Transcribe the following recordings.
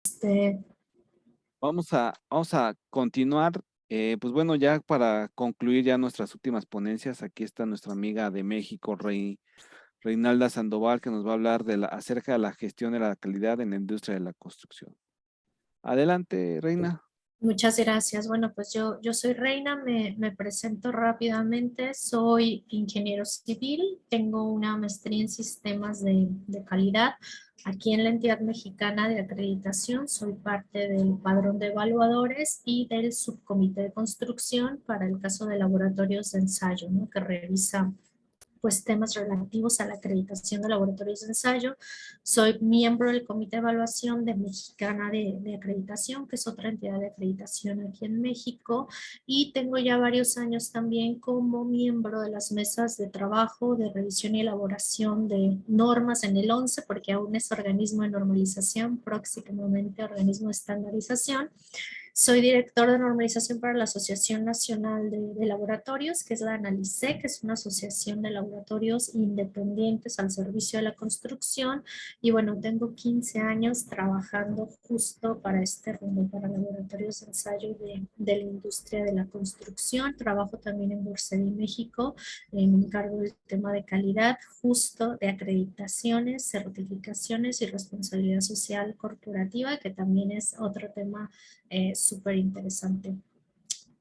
Este, Vamos a continuar. Pues bueno, ya para concluir ya nuestras últimas ponencias, aquí está nuestra amiga de México, Reinalda Sandoval, que nos va a hablar acerca de la gestión de la calidad en la industria de la construcción. Adelante, Reina. Muchas gracias. Bueno, pues yo soy Reina, me presento rápidamente. Soy ingeniero civil, tengo una maestría en sistemas de calidad aquí en la entidad mexicana de acreditación. Soy parte del padrón de evaluadores y del subcomité de construcción para el caso de laboratorios de ensayo, ¿no? Que revisa pues temas relativos a la acreditación de laboratorios de ensayo. Soy miembro del Comité de Evaluación de Mexicana de Acreditación, que es otra entidad de acreditación aquí en México, y tengo ya varios años también como miembro de las mesas de trabajo de revisión y elaboración de normas en el 11, porque aún es organismo de normalización, próximamente organismo de estandarización. Soy director de normalización para la Asociación Nacional de Laboratorios, que es la ANALICE, que es una asociación de laboratorios independientes al servicio de la construcción. Y bueno, tengo 15 años trabajando justo para este rumbo, para laboratorios de ensayo de la industria de la construcción. Trabajo también en Bursedi, México. Me encargo del tema de calidad, justo de acreditaciones, certificaciones y responsabilidad social corporativa, que también es otro tema súper interesante.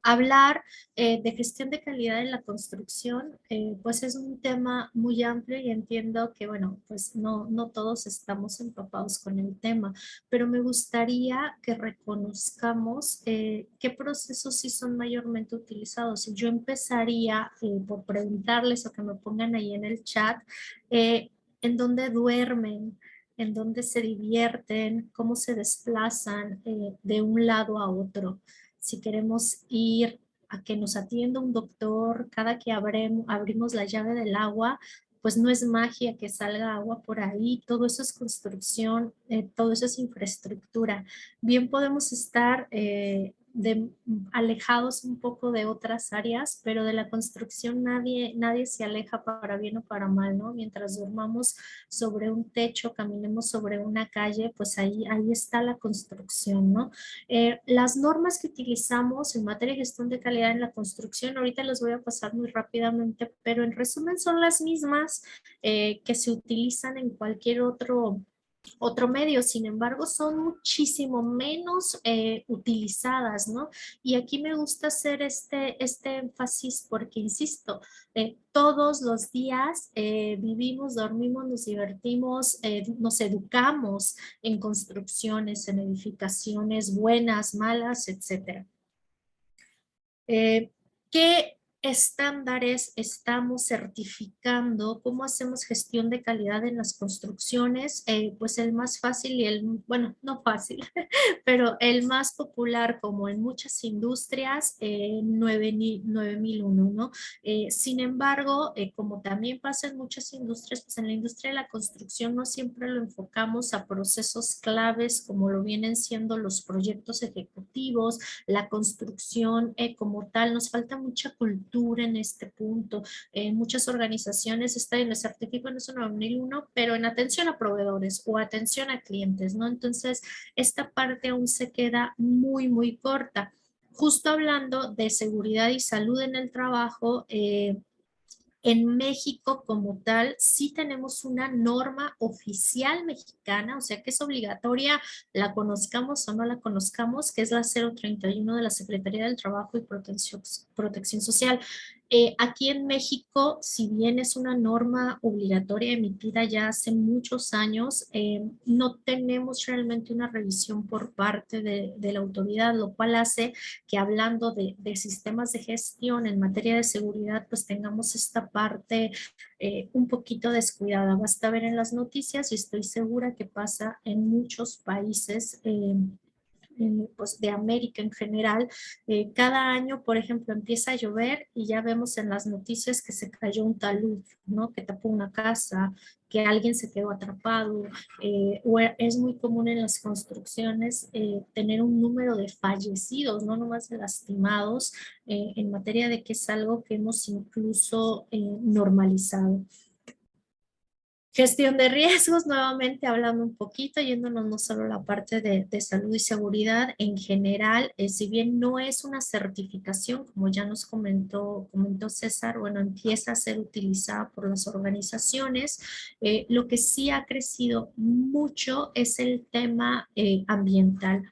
Hablar de gestión de calidad en la construcción, pues es un tema muy amplio y entiendo que, bueno, pues no todos estamos empapados con el tema, pero me gustaría que reconozcamos qué procesos sí son mayormente utilizados. Y yo empezaría por preguntarles o que me pongan ahí en el chat en dónde duermen, en dónde se divierten, cómo se desplazan de un lado a otro. Si queremos ir a que nos atienda un doctor cada que abrimos la llave del agua, pues no es magia que salga agua por ahí, todo eso es construcción, todo eso es infraestructura. Bien podemos estar alejados un poco de otras áreas, pero de la construcción nadie se aleja para bien o para mal, ¿no? Mientras durmamos sobre un techo, caminemos sobre una calle, pues ahí está la construcción, ¿no? Las normas que utilizamos en materia de gestión de calidad en la construcción, ahorita les voy a pasar muy rápidamente, pero en resumen son las mismas que se utilizan en cualquier otro medio, sin embargo, son muchísimo menos utilizadas, ¿no? Y aquí me gusta hacer este énfasis porque, insisto, todos los días vivimos, dormimos, nos divertimos, nos educamos en construcciones, en edificaciones buenas, malas, etcétera. ¿Qué estándares estamos certificando? ¿Cómo hacemos gestión de calidad en las construcciones? Pues el más fácil y bueno, no fácil, pero el más popular, como en muchas industrias, 9001, ¿no? Sin embargo, como también pasa en muchas industrias, pues en la industria de la construcción no siempre lo enfocamos a procesos claves como lo vienen siendo los proyectos ejecutivos, la construcción como tal. Nos falta mucha cultura en este punto. Muchas organizaciones están en el certificado en ISO 9001, pero en atención a proveedores o atención a clientes, ¿no? Entonces, esta parte aún se queda muy corta. Justo hablando de seguridad y salud en el trabajo, en México como tal, sí tenemos una norma oficial mexicana, o sea que es obligatoria, la conozcamos o no la conozcamos, que es la 031 de la Secretaría del Trabajo y Protección Social. Aquí en México, si bien es una norma obligatoria emitida ya hace muchos años, no tenemos realmente una revisión por parte de la autoridad, lo cual hace que hablando de sistemas de gestión en materia de seguridad, pues tengamos esta parte un poquito descuidada. Basta ver en las noticias y estoy segura que pasa en muchos países. Pues de América en general, cada año, por ejemplo, empieza a llover y ya vemos en las noticias que se cayó un talud, ¿no? Que tapó una casa, que alguien se quedó atrapado, o es muy común en las construcciones tener un número de fallecidos, no nomás de lastimados, en materia de que es algo que hemos incluso normalizado. Gestión de riesgos, nuevamente hablando un poquito, yéndonos no solo a la parte de salud y seguridad, en general, si bien no es una certificación, como ya nos comentó César, bueno, empieza a ser utilizada por las organizaciones. Lo que sí ha crecido mucho es el tema ambiental.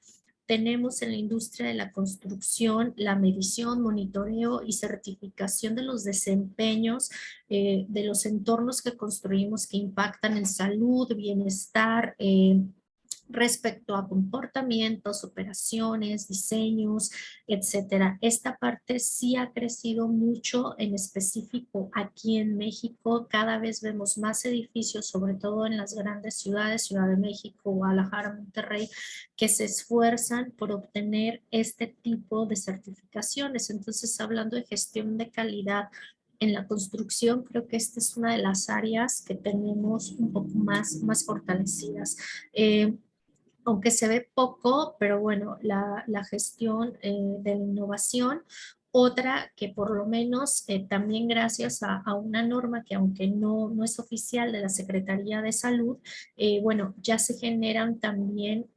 Tenemos en la industria de la construcción la medición, monitoreo y certificación de los desempeños de los entornos que construimos que impactan en salud, bienestar, respecto a comportamientos, operaciones, diseños, etcétera. Esta parte sí ha crecido mucho, en específico aquí en México. Cada vez vemos más edificios, sobre todo en las grandes ciudades, Ciudad de México, Guadalajara, Monterrey, que se esfuerzan por obtener este tipo de certificaciones. Entonces, hablando de gestión de calidad en la construcción, creo que esta es una de las áreas que tenemos un poco más fortalecidas. Aunque se ve poco, pero bueno, la gestión de la innovación. Otra que por lo menos también gracias a una norma que aunque no es oficial de la Secretaría de Salud, bueno, ya se generan también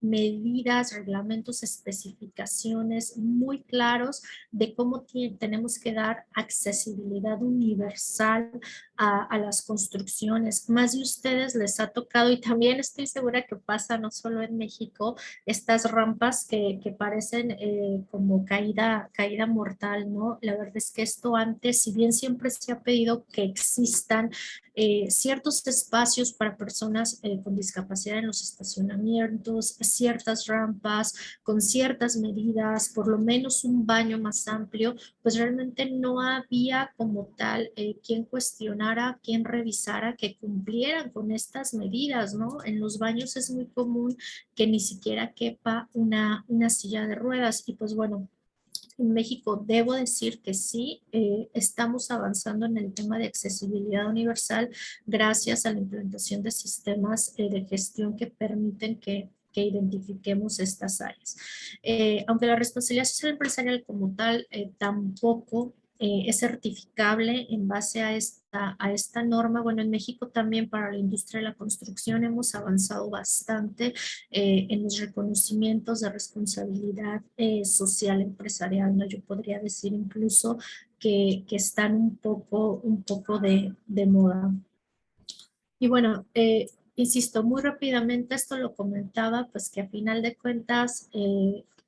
medidas, reglamentos, especificaciones muy claros de cómo tenemos que dar accesibilidad universal a las construcciones. Más de ustedes les ha tocado, y también estoy segura que pasa no solo en México, estas rampas que parecen como caída mortal, ¿no? La verdad es que esto antes, si bien siempre se ha pedido que existan ciertos espacios para personas con discapacidad en los estacionamientos, ciertas rampas con ciertas medidas, por lo menos un baño más amplio, pues realmente no había como tal quien cuestionara, quien revisara que cumplieran con estas medidas, ¿no? En los baños es muy común que ni siquiera quepa una silla de ruedas y pues bueno, en México debo decir que sí, estamos avanzando en el tema de accesibilidad universal gracias a la implementación de sistemas de gestión que permiten que identifiquemos estas áreas. Aunque la responsabilidad social empresarial como tal tampoco es certificable en base a esta norma. Bueno, en México también para la industria de la construcción hemos avanzado bastante en los reconocimientos de responsabilidad social empresarial, ¿no? Yo podría decir incluso que están un poco de moda. Y bueno, insisto, muy rápidamente esto lo comentaba, pues que a final de cuentas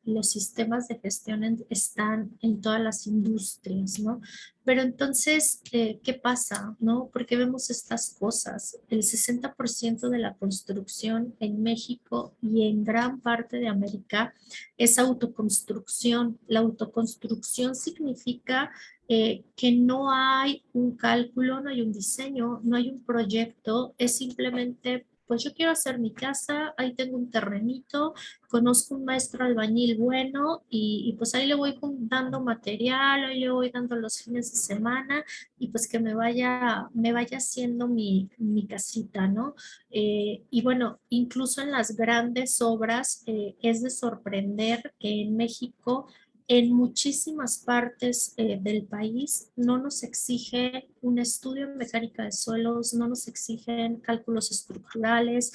los sistemas de gestión están en todas las industrias, ¿no? Pero entonces, ¿qué pasa, no? Porque vemos estas cosas. El 60% de la construcción en México y en gran parte de América es autoconstrucción. La autoconstrucción significa que no hay un cálculo, no hay un diseño, no hay un proyecto, es simplemente, pues yo quiero hacer mi casa, ahí tengo un terrenito, conozco un maestro albañil bueno y pues ahí le voy dando material, ahí le voy dando los fines de semana y pues que me vaya haciendo mi casita, ¿no? Y bueno, incluso en las grandes obras es de sorprender que en México en muchísimas partes del país no nos exige un estudio en mecánica de suelos, no nos exigen cálculos estructurales,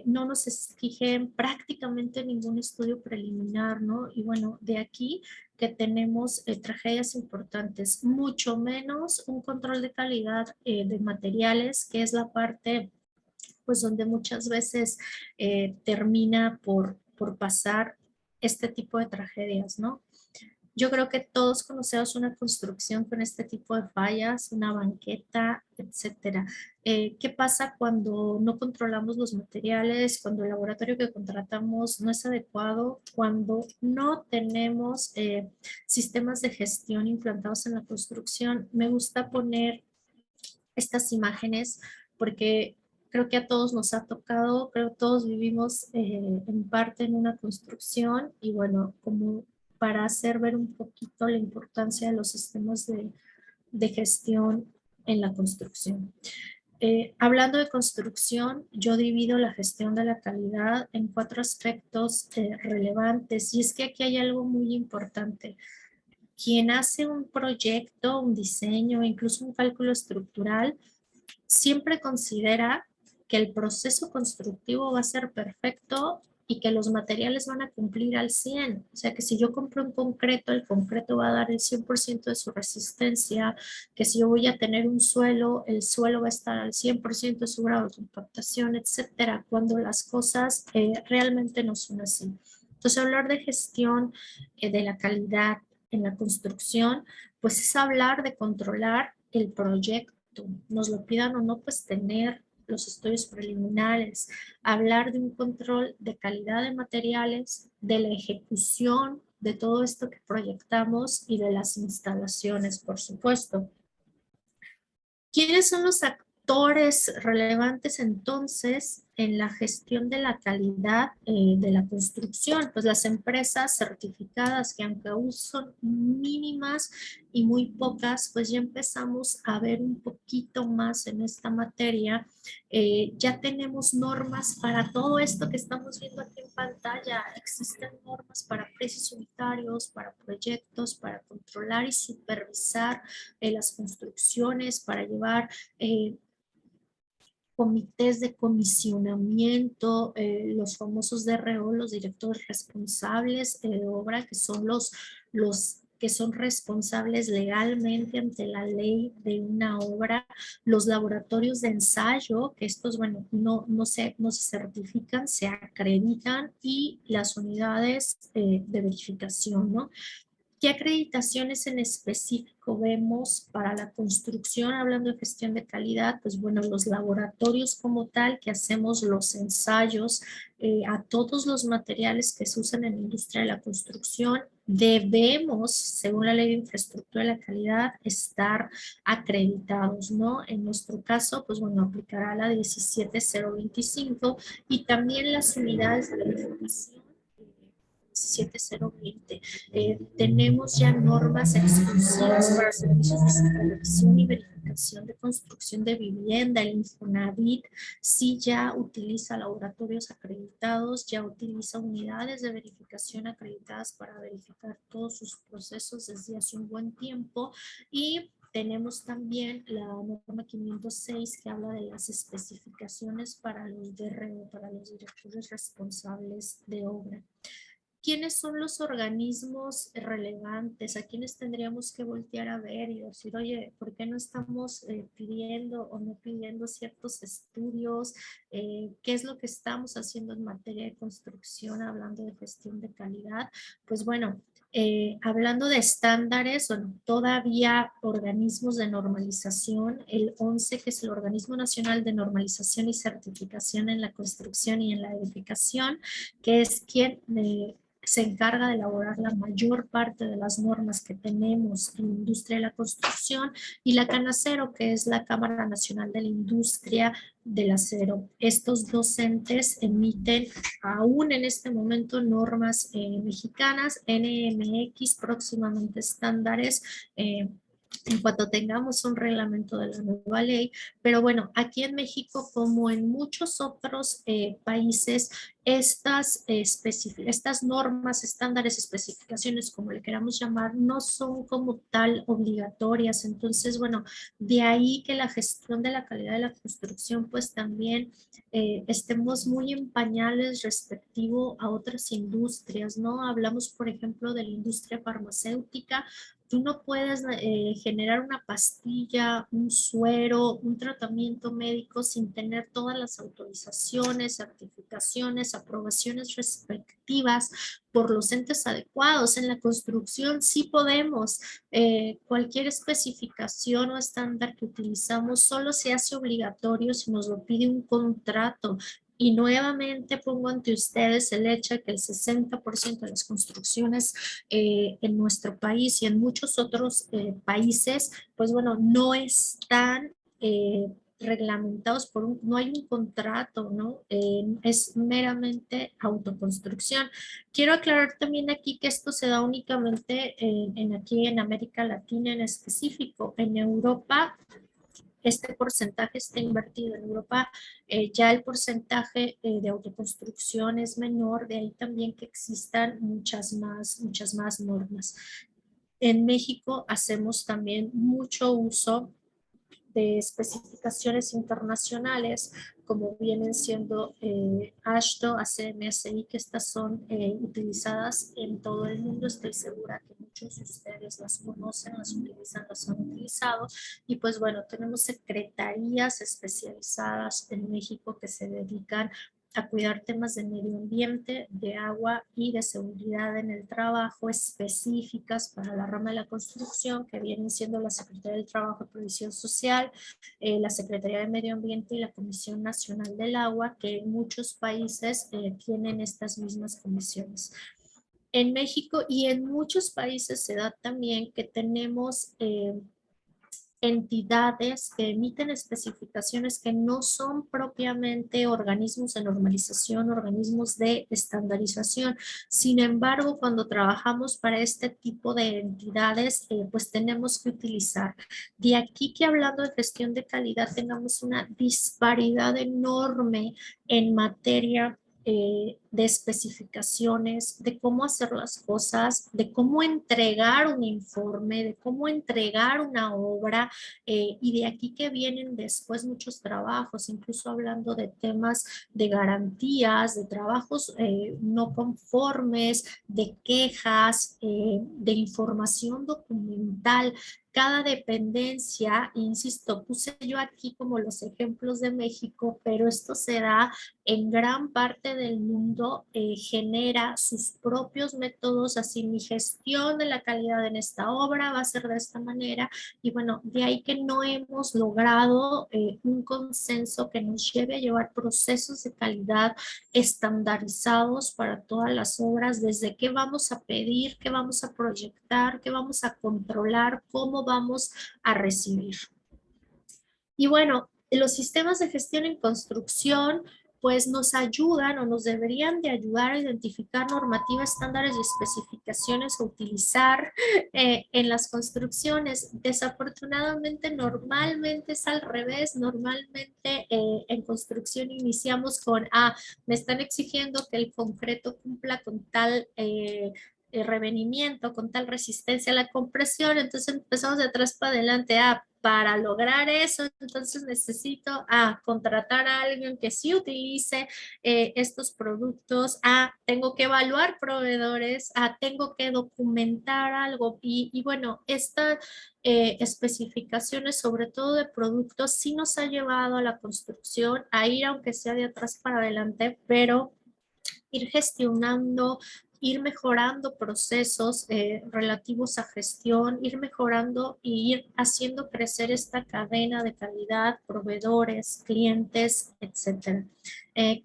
no nos exigen prácticamente ningún estudio preliminar, ¿no? Y bueno, de aquí que tenemos tragedias importantes, mucho menos un control de calidad de materiales, que es la parte pues donde muchas veces termina por pasar este tipo de tragedias, ¿no? Yo creo que todos conocemos una construcción con este tipo de fallas, una banqueta, etcétera. ¿Qué pasa cuando no controlamos los materiales, cuando el laboratorio que contratamos no es adecuado, cuando no tenemos sistemas de gestión implantados en la construcción? Me gusta poner estas imágenes porque creo que a todos nos ha tocado, creo que todos vivimos en parte en una construcción y bueno, como para hacer ver un poquito la importancia de los sistemas de gestión en la construcción. Hablando de construcción, yo divido la gestión de la calidad en cuatro aspectos relevantes y es que aquí hay algo muy importante. Quien hace un proyecto, un diseño, incluso un cálculo estructural, siempre considera que el proceso constructivo va a ser perfecto y que los materiales van a cumplir al 100. O sea, que si yo compro un concreto, el concreto va a dar el 100% de su resistencia, que si yo voy a tener un suelo, el suelo va a estar al 100% de su grado de compactación, etcétera, cuando las cosas realmente no son así. Entonces, hablar de gestión de la calidad en la construcción, pues es hablar de controlar el proyecto, nos lo pidan o no, pues tener los estudios preliminares, hablar de un control de calidad de materiales, de la ejecución de todo esto que proyectamos y de las instalaciones, por supuesto. ¿Quiénes son los actores relevantes entonces en la gestión de la calidad de la construcción? Pues las empresas certificadas, que aunque aún son mínimas y muy pocas, pues ya empezamos a ver un poquito más en esta materia. Ya tenemos normas para todo esto que estamos viendo aquí en pantalla. Existen normas para precios unitarios, para proyectos, para controlar y supervisar las construcciones, para llevar comités de comisionamiento, los famosos DRO, los directores responsables de obra, que son los que son responsables legalmente ante la ley de una obra, los laboratorios de ensayo, que estos, bueno, no se certifican, se acreditan, y las unidades de verificación, ¿no? ¿Qué acreditaciones en específico vemos para la construcción? Hablando de gestión de calidad, pues bueno, los laboratorios como tal, que hacemos los ensayos a todos los materiales que se usan en la industria de la construcción, debemos, según la ley de infraestructura de la calidad, estar acreditados, ¿no? En nuestro caso, pues bueno, aplicará la 17025 y también las unidades de verificación 17020. Tenemos ya normas exclusivas para servicios de supervisión y verificación de construcción de vivienda. El Infonavit sí ya utiliza laboratorios acreditados, ya utiliza unidades de verificación acreditadas para verificar todos sus procesos desde hace un buen tiempo, y tenemos también la norma 506 que habla de las especificaciones para los DRO, para los directores responsables de obra. ¿Quiénes son los organismos relevantes? ¿A quiénes tendríamos que voltear a ver y decir, oye, ¿por qué no estamos pidiendo o no pidiendo ciertos estudios? ¿Qué es lo que estamos haciendo en materia de construcción, hablando de gestión de calidad? Pues bueno, hablando de estándares, bueno, todavía organismos de normalización, el 11, que es el Organismo Nacional de Normalización y Certificación en la Construcción y en la Edificación, que es quien se encarga de elaborar la mayor parte de las normas que tenemos en la industria de la construcción, y la CANACERO, que es la Cámara Nacional de la Industria del Acero. Estos dos entes emiten aún en este momento normas mexicanas, NMX, próximamente estándares, en cuanto tengamos un reglamento de la nueva ley. Pero bueno, aquí en México, como en muchos otros países, estas normas, estándares, especificaciones, como le queramos llamar, no son como tal obligatorias. Entonces, bueno, de ahí que la gestión de la calidad de la construcción, pues también estemos muy en pañales respectivo a otras industrias, ¿no? Hablamos, por ejemplo, de la industria farmacéutica. Tú no puedes generar una pastilla, un suero, un tratamiento médico sin tener todas las autorizaciones, certificaciones, aprobaciones respectivas por los entes adecuados. En la construcción sí podemos. Cualquier especificación o estándar que utilizamos solo se hace obligatorio si nos lo pide un contrato. Y nuevamente pongo ante ustedes el hecho de que el 60% de las construcciones en nuestro país y en muchos otros países, pues bueno, no están reglamentados por no hay un contrato, ¿no? Es meramente autoconstrucción. Quiero aclarar también aquí que esto se da únicamente aquí en América Latina en específico. En Europa este porcentaje está invertido. En Europa ya el porcentaje de autoconstrucción es menor, de ahí también que existan muchas más normas. En México hacemos también mucho uso de especificaciones internacionales, como vienen siendo AASHTO, ACMSI, que estas son utilizadas en todo el mundo. Estoy segura que muchos de ustedes las conocen, las utilizan, las han utilizado. Y pues bueno, tenemos secretarías especializadas en México que se dedican a cuidar temas de medio ambiente, de agua y de seguridad en el trabajo específicas para la rama de la construcción, que vienen siendo la Secretaría del Trabajo y Previsión Social, la Secretaría de Medio Ambiente y la Comisión Nacional del Agua, que en muchos países tienen estas mismas comisiones. En México y en muchos países se da también que tenemos entidades que emiten especificaciones que no son propiamente organismos de normalización, organismos de estandarización. Sin embargo, cuando trabajamos para este tipo de entidades, pues tenemos que utilizar. De aquí que hablando de gestión de calidad tengamos una disparidad enorme en materia de especificaciones, de cómo hacer las cosas, de cómo entregar un informe, de cómo entregar una obra, y de aquí que vienen después muchos trabajos, incluso hablando de temas de garantías, de trabajos no conformes, de quejas, de información documental. Cada dependencia, insisto, puse yo aquí como los ejemplos de México, pero esto se da en gran parte del mundo, genera sus propios métodos, así mi gestión de la calidad en esta obra va a ser de esta manera, y bueno, de ahí que no hemos logrado un consenso que nos lleve a llevar procesos de calidad estandarizados para todas las obras, desde qué vamos a pedir, qué vamos a proyectar, qué vamos a controlar, cómo vamos a recibir. Y bueno, los sistemas de gestión en construcción pues nos ayudan o nos deberían de ayudar a identificar normativas, estándares y especificaciones a utilizar en las construcciones. Desafortunadamente, normalmente es al revés. Normalmente en construcción iniciamos con, me están exigiendo que el concreto cumpla con tal revenimiento, con tal resistencia a la compresión, entonces empezamos de atrás para adelante. Para lograr eso, entonces necesito contratar a alguien que sí utilice estos productos, tengo que evaluar proveedores, tengo que documentar algo, y bueno, estas especificaciones, sobre todo de productos, sí nos ha llevado a la construcción a ir, aunque sea de atrás para adelante, pero ir gestionando, ir mejorando procesos relativos a gestión, ir mejorando y ir haciendo crecer esta cadena de calidad, proveedores, clientes, etcétera.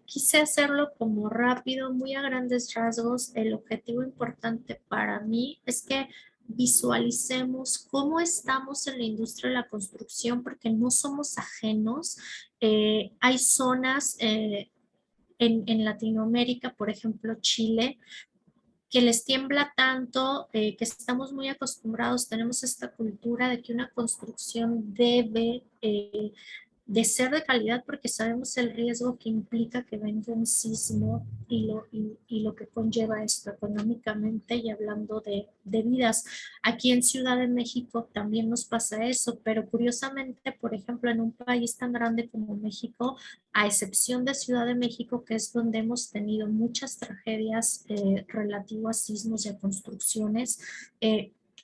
Quise hacerlo como rápido, muy a grandes rasgos. El objetivo importante para mí es que visualicemos cómo estamos en la industria de la construcción, porque no somos ajenos. Hay zonas en Latinoamérica, por ejemplo, Chile, que les tiembla tanto, que estamos muy acostumbrados, tenemos esta cultura de que una construcción debe de ser de calidad, porque sabemos el riesgo que implica que venga un sismo y lo que conlleva esto económicamente y hablando de vidas. Aquí en Ciudad de México también nos pasa eso, pero curiosamente, por ejemplo, en un país tan grande como México, a excepción de Ciudad de México, que es donde hemos tenido muchas tragedias relativas a sismos y a construcciones,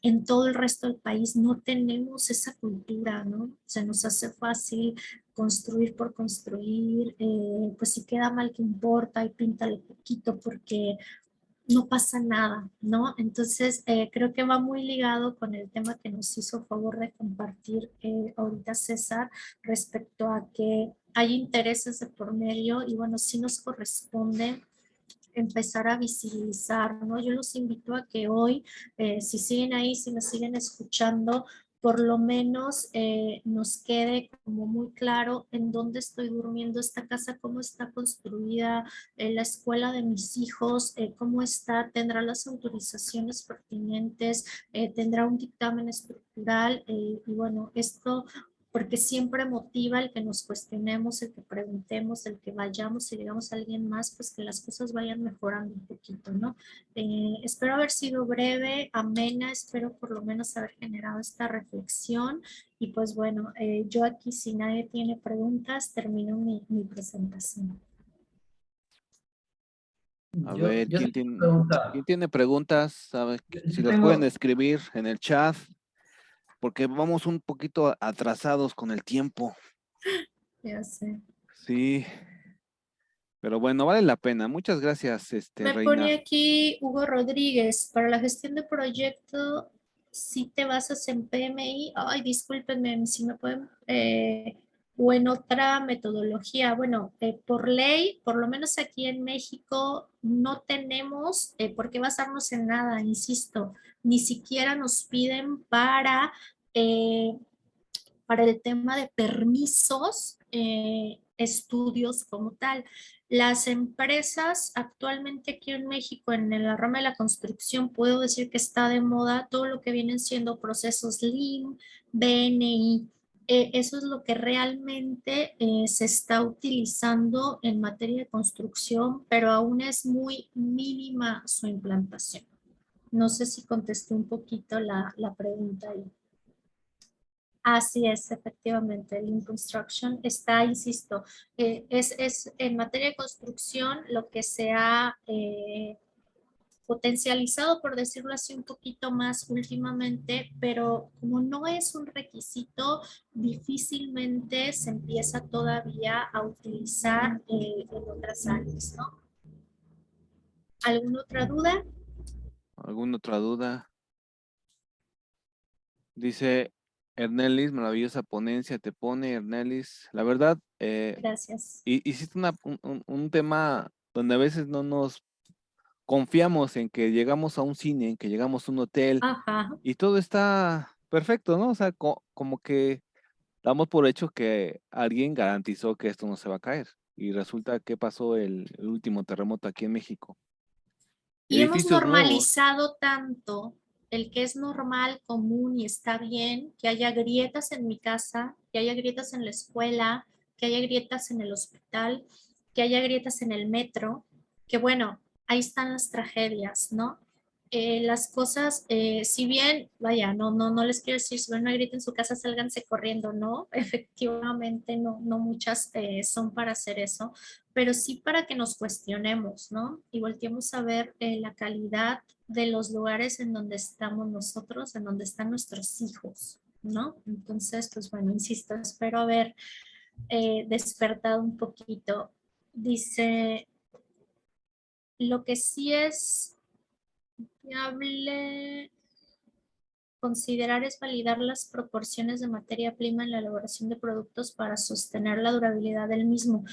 en todo el resto del país no tenemos esa cultura, ¿no? Se nos hace fácil construir por construir, pues si queda mal que importa y píntale poquito porque no pasa nada, ¿no? Entonces, creo que va muy ligado con el tema que nos hizo favor de compartir ahorita César, respecto a que hay intereses de por medio y bueno, sí nos corresponde empezar a visibilizar, ¿no? Yo los invito a que hoy, si siguen ahí, si me siguen escuchando, por lo menos nos quede como muy claro en dónde estoy durmiendo, esta casa, cómo está construida, la escuela de mis hijos, cómo está, tendrá las autorizaciones pertinentes, tendrá un dictamen estructural, y bueno, esto porque siempre motiva el que nos cuestionemos, el que preguntemos, el que vayamos y llegamos a alguien más, pues que las cosas vayan mejorando un poquito, ¿no? Espero haber sido breve, amena, espero por lo menos haber generado esta reflexión y pues bueno, yo aquí si nadie tiene preguntas, termino mi presentación. A Yo ver, tengo una pregunta. ¿quién tiene preguntas? ¿Sabe? Si Yo las pueden tengo, escribir en el chat, porque vamos un poquito atrasados con el tiempo. Ya sé. Sí, pero bueno, vale la pena. Muchas gracias, Me Reina. pone aquí Hugo Rodríguez, para la gestión de proyecto, si te basas en PMI, ay, discúlpenme, si me pueden, o en otra metodología. Bueno, por ley, por lo menos aquí en México, no tenemos por qué basarnos en nada, insisto, ni siquiera nos piden eh, para el tema de permisos, estudios como tal. Las empresas actualmente aquí en México, en la rama de la construcción, puedo decir que está de moda todo lo que vienen siendo procesos Lean, BNI. Eso es lo que realmente se está utilizando en materia de construcción, pero aún es muy mínima su implantación. No sé si contesté un poquito la pregunta ahí. Así es, efectivamente, el Lean Construction está, insisto, es en materia de construcción lo que se ha potencializado, por decirlo así, un poquito más últimamente, pero como no es un requisito, difícilmente se empieza todavía a utilizar en otras áreas, ¿no? ¿Alguna otra duda? ¿Alguna otra duda? Dice Ernelis, maravillosa ponencia, te pone Ernelis. La verdad, Gracias. hiciste un tema donde a veces no nos confiamos en que llegamos a un cine, en que llegamos a un hotel Ajá. y todo está perfecto, ¿no? O sea, como que damos por hecho que alguien garantizó que esto no se va a caer. Y resulta que pasó el último terremoto aquí en México. Y hemos Edificios nuevos. normalizado tanto el que es normal, común y está bien que haya grietas en mi casa, que haya grietas en la escuela, que haya grietas en el hospital, que haya grietas en el metro, que bueno, ahí están las tragedias, ¿no? Las cosas, si bien, vaya, no les quiero decir, si ven una grieta en su casa, sálganse corriendo, ¿no? Efectivamente, no muchas son para hacer eso, pero sí para que nos cuestionemos, ¿no? Y volteemos a ver la calidad de los lugares en donde estamos nosotros, en donde están nuestros hijos, ¿no? Entonces, pues bueno, insisto, espero haber despertado un poquito. Dice, lo que sí es viable considerar es validar las proporciones de materia prima en la elaboración de productos para sostener la durabilidad del mismo.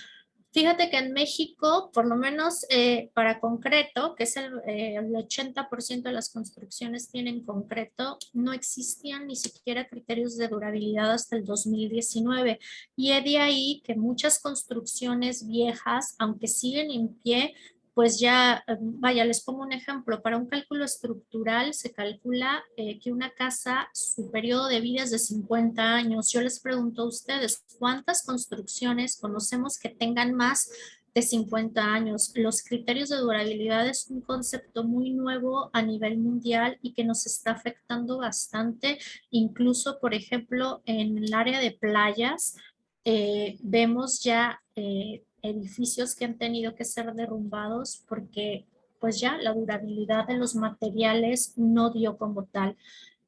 Fíjate que en México, por lo menos para concreto, que es el 80% de las construcciones tienen concreto, no existían ni siquiera criterios de durabilidad hasta el 2019. Y es de ahí que muchas construcciones viejas, aunque siguen en pie, pues ya, vaya, les pongo un ejemplo. Para un cálculo estructural se calcula que una casa, su periodo de vida es de 50 años. Yo les pregunto a ustedes, ¿cuántas construcciones conocemos que tengan más de 50 años? Los criterios de durabilidad es un concepto muy nuevo a nivel mundial y que nos está afectando bastante. Incluso, por ejemplo, en el área de playas, vemos ya edificios que han tenido que ser derrumbados porque pues ya la durabilidad de los materiales no dio como tal.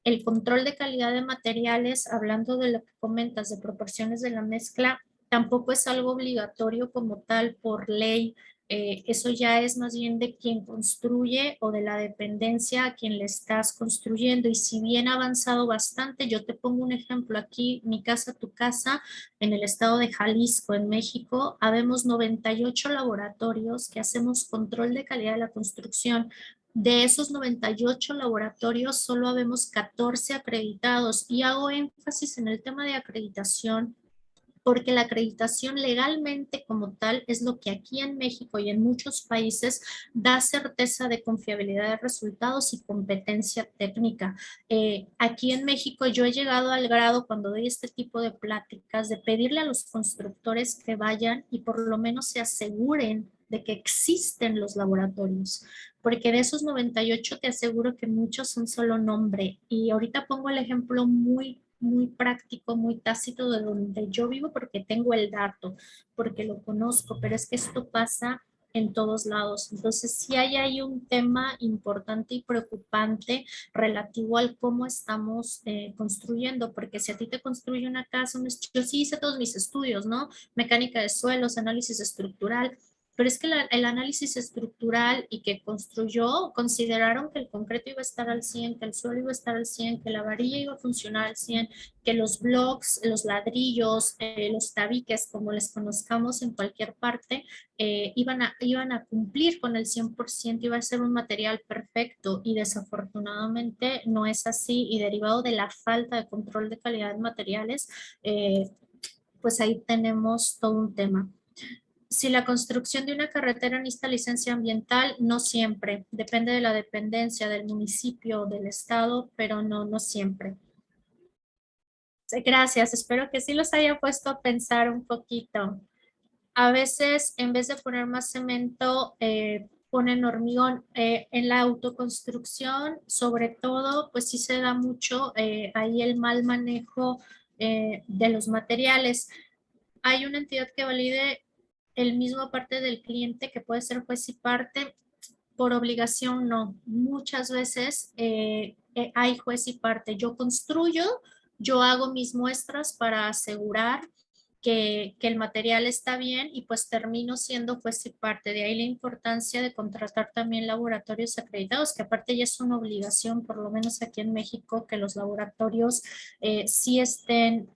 El control de calidad de materiales, hablando de lo que comentas de proporciones de la mezcla, tampoco es algo obligatorio como tal por ley. Eso ya es más bien de quien construye o de la dependencia a quien le estás construyendo. Y si bien ha avanzado bastante, yo te pongo un ejemplo aquí, mi casa, tu casa, en el estado de Jalisco, en México, habemos 98 laboratorios que hacemos control de calidad de la construcción. De esos 98 laboratorios, solo habemos 14 acreditados y hago énfasis en el tema de acreditación porque la acreditación legalmente como tal es lo que aquí en México y en muchos países da certeza de confiabilidad de resultados y competencia técnica. Aquí en México yo he llegado al grado cuando doy este tipo de pláticas de pedirle a los constructores que vayan y por lo menos se aseguren de que existen los laboratorios, porque de esos 98 te aseguro que muchos son solo nombre. Y ahorita pongo el ejemplo muy práctico, muy tácito de donde yo vivo porque tengo el dato, porque lo conozco, pero es que esto pasa en todos lados. Entonces, sí hay ahí un tema importante y preocupante relativo al cómo estamos construyendo, porque si a ti te construye una casa, yo sí hice todos mis estudios, ¿no? Mecánica de suelos, análisis estructural, pero es que el análisis estructural y que construyó, consideraron que el concreto iba a estar al 100, que el suelo iba a estar al 100, que la varilla iba a funcionar al 100, que los blocks, los ladrillos, los tabiques, como les conozcamos en cualquier parte, iban a cumplir con el 100%, iba a ser un material perfecto y desafortunadamente no es así y derivado de la falta de control de calidad de materiales, pues ahí tenemos todo un tema. Si la construcción de una carretera necesita licencia ambiental, no siempre. Depende de la dependencia del municipio, del estado, pero no siempre. Gracias, espero que sí los haya puesto a pensar un poquito. A veces, en vez de poner más cemento, ponen hormigón. En la autoconstrucción, sobre todo, pues sí se da mucho ahí el mal manejo de los materiales. Hay una entidad que valide el mismo parte del cliente que puede ser juez y parte. Por obligación no. Muchas veces hay juez y parte. Yo construyo, yo hago mis muestras para asegurar que el material está bien y pues termino siendo juez y parte. De ahí la importancia de contratar también laboratorios acreditados, que aparte ya es una obligación, por lo menos aquí en México, que los laboratorios sí estén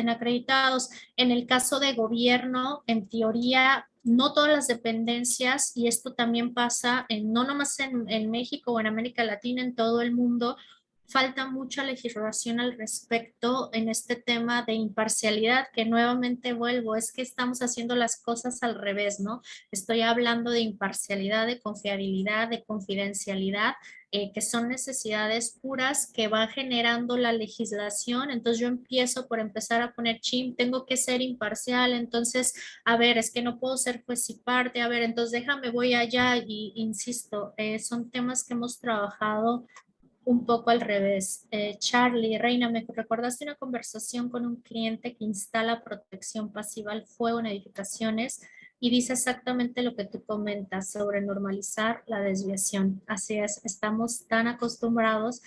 acreditados. En el caso de gobierno, en teoría, no todas las dependencias, y esto también pasa no nomás en México o en América Latina, en todo el mundo, falta mucha legislación al respecto en este tema de imparcialidad, que nuevamente vuelvo, es que estamos haciendo las cosas al revés, ¿no? Estoy hablando de imparcialidad, de confiabilidad, de confidencialidad, que son necesidades puras que va generando la legislación. Entonces yo empiezo por empezar a poner chim, tengo que ser imparcial, entonces, a ver, es que no puedo ser juez y parte, a ver, entonces déjame, voy allá y insisto, son temas que hemos trabajado un poco al revés. Charlie, Reina, me recordaste una conversación con un cliente que instala protección pasiva al fuego en edificaciones y dice exactamente lo que tú comentas sobre normalizar la desviación. Así es, estamos tan acostumbrados.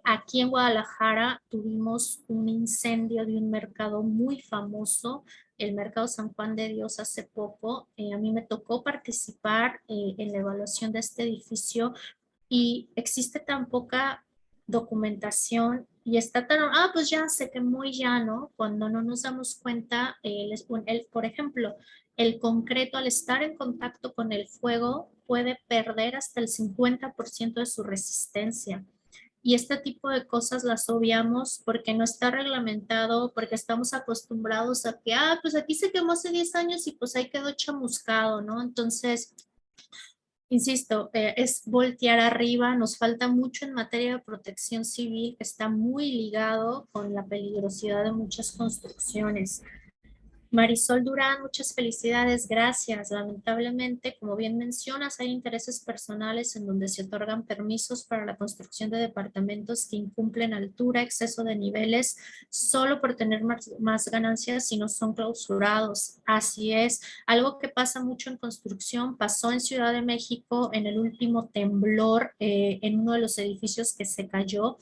Aquí en Guadalajara tuvimos un incendio de un mercado muy famoso, el Mercado San Juan de Dios, hace poco. A mí me tocó participar en la evaluación de este edificio y existe tan poca documentación y está tan, pues ya se quemó y ya, ¿no? Cuando no nos damos cuenta, por ejemplo, el concreto al estar en contacto con el fuego puede perder hasta el 50% de su resistencia. Y este tipo de cosas las obviamos porque no está reglamentado, porque estamos acostumbrados a que, pues aquí se quemó hace 10 años y pues ahí quedó chamuscado, ¿no? Entonces, insisto, es voltear arriba, nos falta mucho en materia de protección civil, que está muy ligado con la peligrosidad de muchas construcciones. Marisol Durán, muchas felicidades, gracias. Lamentablemente, como bien mencionas, hay intereses personales en donde se otorgan permisos para la construcción de departamentos que incumplen altura, exceso de niveles, solo por tener más ganancias si no son clausurados. Así es, algo que pasa mucho en construcción, pasó en Ciudad de México en el último temblor, en uno de los edificios que se cayó,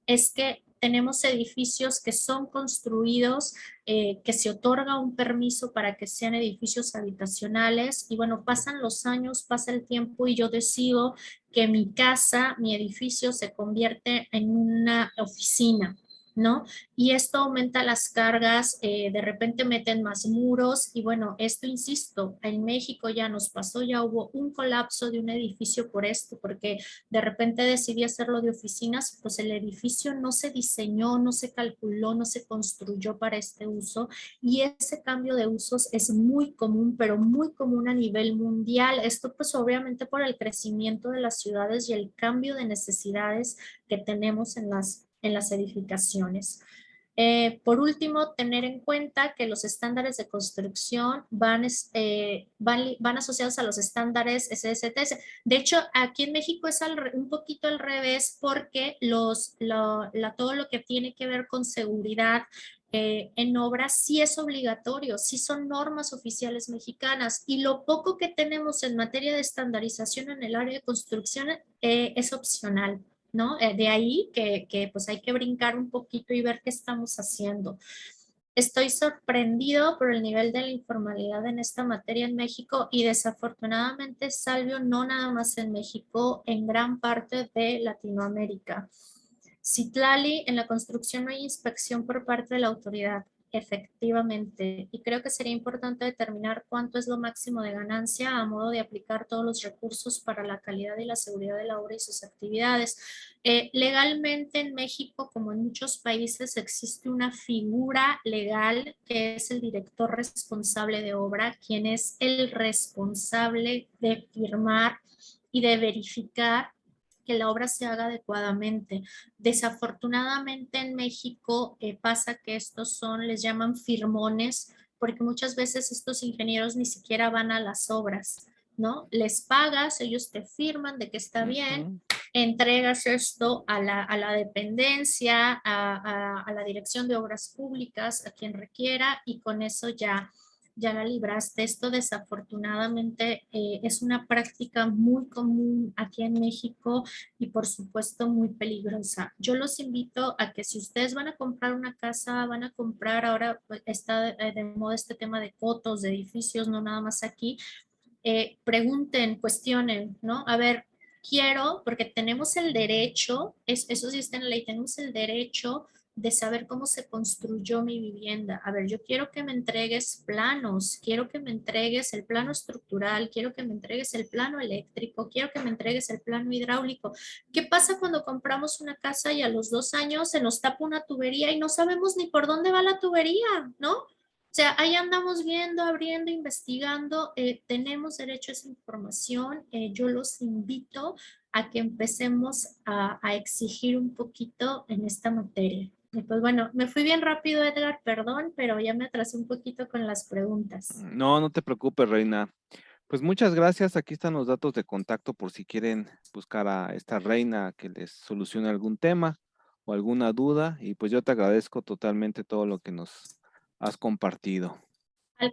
es que tenemos edificios que son construidos, que se otorga un permiso para que sean edificios habitacionales y bueno, pasan los años, pasa el tiempo y yo decido que mi casa, mi edificio se convierte en una oficina. ¿no? Y esto aumenta las cargas, de repente meten más muros y bueno, esto insisto, en México ya nos pasó, ya hubo un colapso de un edificio por esto, porque de repente decidí hacerlo de oficinas, pues el edificio no se diseñó, no se calculó, no se construyó para este uso y ese cambio de usos es muy común, pero muy común a nivel mundial. Esto pues obviamente por el crecimiento de las ciudades y el cambio de necesidades que tenemos en las edificaciones. Por último, tener en cuenta que los estándares de construcción van asociados a los estándares SSTS. De hecho, aquí en México es un poquito al revés porque todo lo que tiene que ver con seguridad en obras sí es obligatorio, sí son normas oficiales mexicanas y lo poco que tenemos en materia de estandarización en el área de construcción es opcional. ¿No? De ahí que pues hay que brincar un poquito y ver qué estamos haciendo. Estoy sorprendido por el nivel de la informalidad en esta materia en México y desafortunadamente, Salvio, no nada más en México, en gran parte de Latinoamérica. Citlali, en la construcción no hay inspección por parte de la autoridad, efectivamente, y creo que sería importante determinar cuánto es lo máximo de ganancia a modo de aplicar todos los recursos para la calidad y la seguridad de la obra y sus actividades. Legalmente en México, como en muchos países, existe una figura legal que es el director responsable de obra, quien es el responsable de firmar y de verificar que la obra se haga adecuadamente. Desafortunadamente en México pasa que estos les llaman firmones, porque muchas veces estos ingenieros ni siquiera van a las obras, ¿no? Les pagas, ellos te firman de que está bien, Ujú. entregas esto a la dependencia, a la dirección de obras públicas, a quien requiera, y con eso ya la libraste. Esto desafortunadamente es una práctica muy común aquí en México y por supuesto muy peligrosa. Yo los invito a que si ustedes van a comprar una casa, van a comprar ahora, pues, está de moda este tema de cotos, de edificios, no nada más aquí, pregunten, cuestionen, ¿no? A ver, quiero, porque tenemos el derecho, eso sí está en la ley, tenemos el derecho de saber cómo se construyó mi vivienda. A ver, yo quiero que me entregues planos, quiero que me entregues el plano estructural, quiero que me entregues el plano eléctrico, quiero que me entregues el plano hidráulico. ¿Qué pasa cuando compramos una casa y a los 2 años se nos tapa una tubería y no sabemos ni por dónde va la tubería, ¿no? O sea, ahí andamos viendo, abriendo, investigando, tenemos derecho a esa información. Yo los invito a que empecemos a exigir un poquito en esta materia. Y pues bueno, me fui bien rápido, Edgar, perdón, pero ya me atrasé un poquito con las preguntas. No, no te preocupes, Reina. Pues muchas gracias. Aquí están los datos de contacto por si quieren buscar a esta Reina que les solucione algún tema o alguna duda. Y pues yo te agradezco totalmente todo lo que nos has compartido.